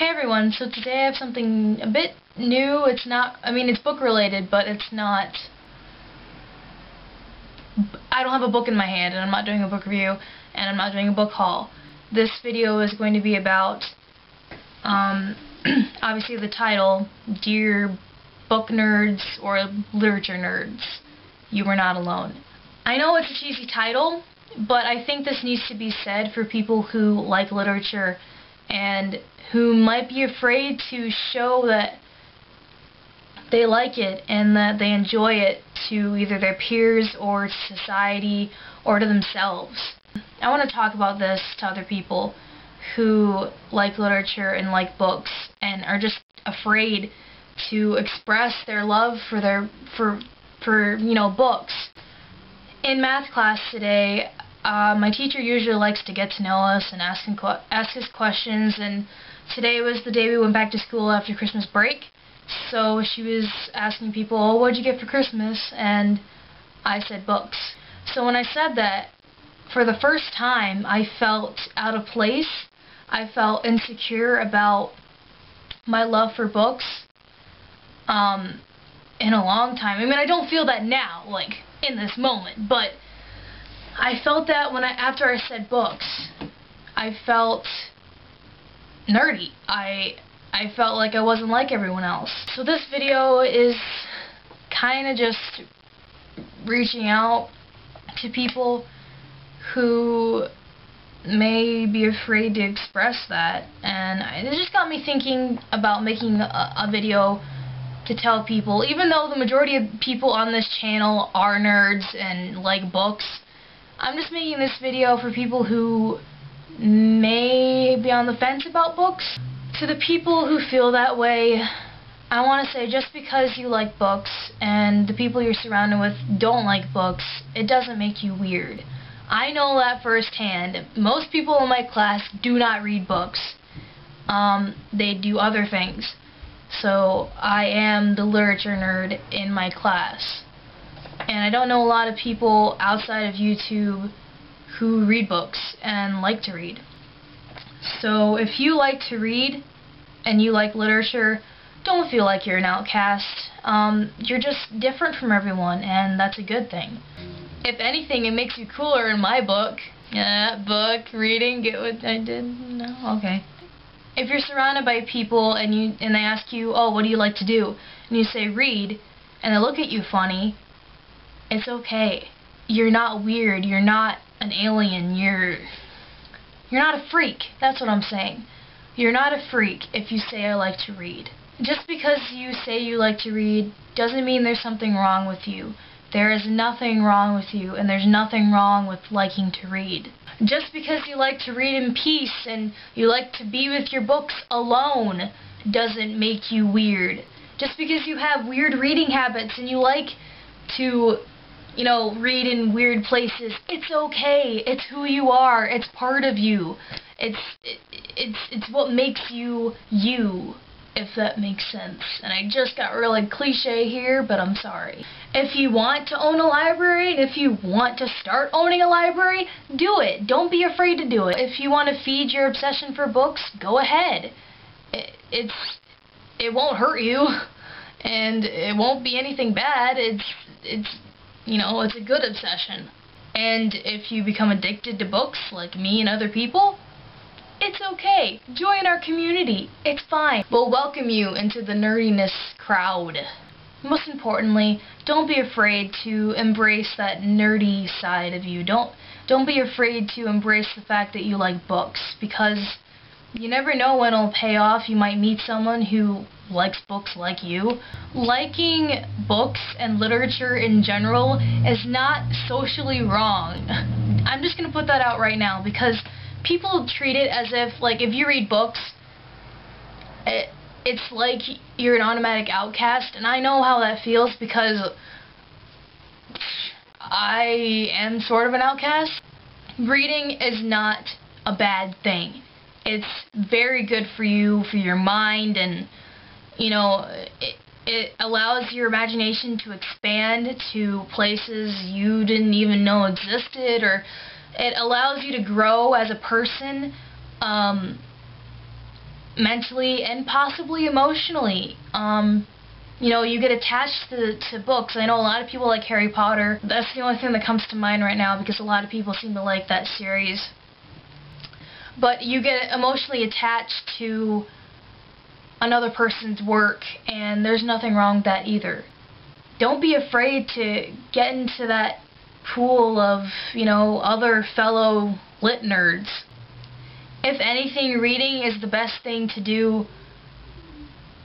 Hey everyone, so today I have something a bit new. It's not, it's book related, but it's not, I don't have a book in my hand, and I'm not doing a book review, and I'm not doing a book haul. This video is going to be about, obviously the title, Dear Book Nerds or Literature Nerds, You Were Not Alone. I know it's a cheesy title, but I think this needs to be said for people who like literature and who might be afraid to show that they like it and that they enjoy it to either their peers or to society or to themselves. I want to talk about this to other people who like literature and like books and are just afraid to express their love for books. In math class today, my teacher usually likes to get to know us and ask us questions, and today was the day we went back to school after Christmas break, so she was asking people, oh, what'd you get for Christmas? And I said books. So when I said that, for the first time, I felt out of place. I felt insecure about my love for books in a long time. I don't feel that now, like, in this moment, but I felt that after I said books. I felt nerdy. I felt like I wasn't like everyone else. So this video is kind of just reaching out to people who may be afraid to express that, and it just got me thinking about making a video to tell people, even though the majority of people on this channel are nerds and like books, I'm just making this video for people who may be on the fence about books. To the people who feel that way, I want to say, just because you like books and the people you're surrounded with don't like books, it doesn't make you weird. I know that firsthand. Most people in my class do not read books. They do other things. So I am the literature nerd in my class. And I don't know a lot of people outside of YouTube who read books and like to read. So if you like to read and you like literature, don't feel like you're an outcast. You're just different from everyone, and that's a good thing. If anything, it makes you cooler in my book. Book, reading, get what I did? No? Okay. If you're surrounded by people and they ask you, oh, what do you like to do? And you say read, and they look at you funny, it's okay. You're not weird. You're not an alien. You're not a freak. That's what I'm saying. You're not a freak if you say I like to read. Just because you say you like to read doesn't mean there's something wrong with you. There is nothing wrong with you, and there's nothing wrong with liking to read. Just because you like to read in peace and you like to be with your books alone doesn't make you weird. Just because you have weird reading habits and you like to, read in weird places, it's okay. It's who you are. It's part of you. It's what makes you you, if that makes sense. And I just got really cliche here, but I'm sorry. If you want to own a library, and if you want to start owning a library, do it. Don't be afraid to do it. If you want to feed your obsession for books, go ahead. It won't hurt you, and it won't be anything bad. It's a good obsession. And if you become addicted to books, like me and other people, it's okay. Join our community. It's fine. We'll welcome you into the nerdiness crowd. Most importantly, don't be afraid to embrace that nerdy side of you. Don't be afraid to embrace the fact that you like books, because you never know when it'll pay off. You might meet someone who likes books like you. Liking books and literature in general is not socially wrong. I'm just going to put that out right now, because people treat it as if, like, if you read books, it's like you're an automatic outcast, and I know how that feels because I am sort of an outcast. Reading is not a bad thing. It's very good for you, for your mind, and, it allows your imagination to expand to places you didn't even know existed, or it allows you to grow as a person. mentally and possibly emotionally. You know, you get attached to books. I know a lot of people like Harry Potter. That's the only thing that comes to mind right now because a lot of people seem to like that series. But you get emotionally attached to another person's work, and there's nothing wrong with that either. Don't be afraid to get into that pool of, you know, other fellow lit nerds. If anything, reading is the best thing to do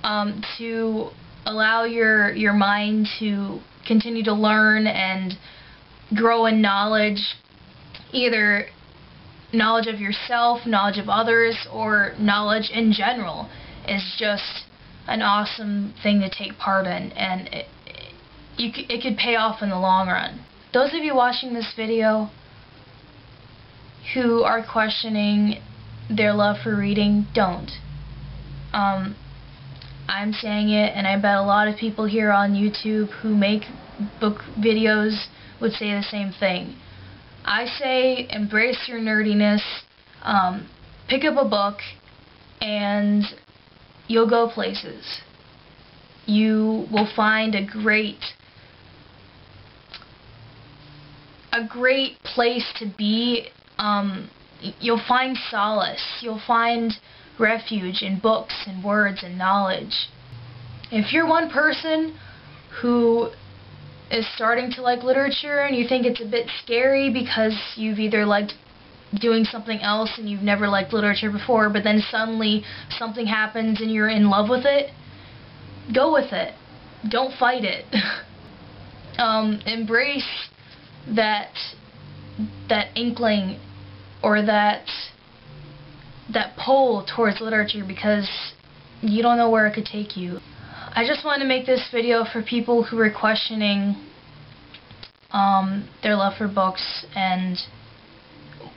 to allow your mind to continue to learn and grow in knowledge, either knowledge of yourself, knowledge of others, or knowledge in general is just an awesome thing to take part in, and it could pay off in the long run. Those of you watching this video who are questioning their love for reading, don't. I'm saying it, and I bet a lot of people here on YouTube who make book videos would say the same thing. I say embrace your nerdiness, pick up a book, and you'll go places. You will find a great place to be. You'll find solace. You'll find refuge in books and words and knowledge. If you're one person who is starting to like literature and you think it's a bit scary because you've either liked doing something else and you've never liked literature before, but then suddenly something happens and you're in love with it, go with it. Don't fight it. Embrace that inkling or that pull towards literature, because you don't know where it could take you. I just wanted to make this video for people who are questioning their love for books, and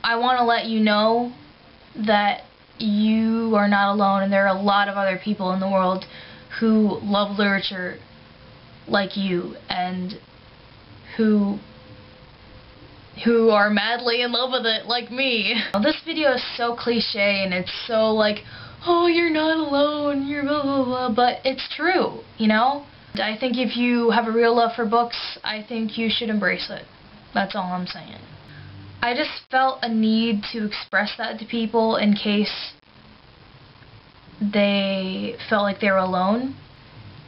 I want to let you know that you are not alone, and there are a lot of other people in the world who love literature like you, and who are madly in love with it like me. This video is so cliche, and it's so like, oh, you're not alone, you're blah blah blah, but it's true, you know? I think if you have a real love for books, I think you should embrace it. That's all I'm saying. I just felt a need to express that to people in case they felt like they were alone.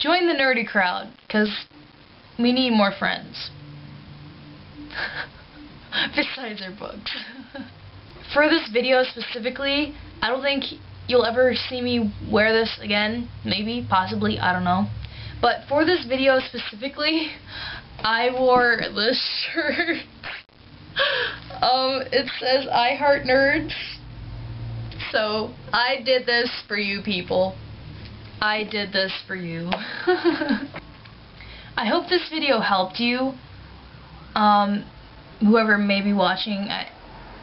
Join the nerdy crowd, because we need more friends. Besides our books. For this video specifically, I don't think you'll ever see me wear this again. Maybe, possibly, I don't know. But for this video specifically, I wore this shirt. It says I Heart Nerds. So, I did this for you people. I did this for you. I hope this video helped you. Whoever may be watching,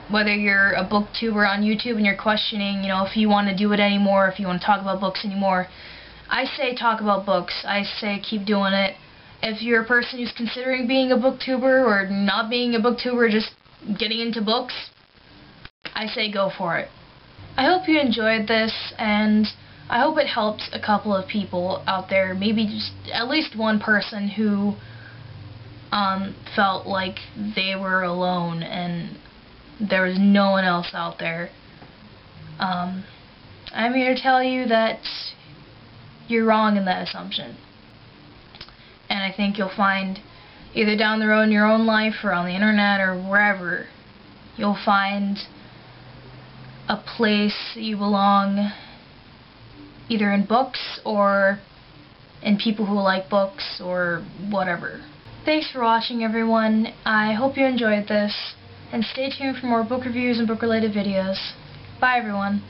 whether you're a booktuber on YouTube and you're questioning, you know, if you want to do it anymore, if you want to talk about books anymore, I say talk about books. I say keep doing it. If you're a person who's considering being a booktuber or not being a booktuber, just getting into books, I say go for it. I hope you enjoyed this, and I hope it helped a couple of people out there, maybe just at least one person who felt like they were alone and there was no one else out there. I'm here to tell you that you're wrong in that assumption. And I think you'll find, either down the road in your own life or on the internet or wherever, you'll find a place you belong, either in books or in people who like books or whatever. Thanks for watching, everyone. I hope you enjoyed this, and stay tuned for more book reviews and book-related videos. Bye, everyone.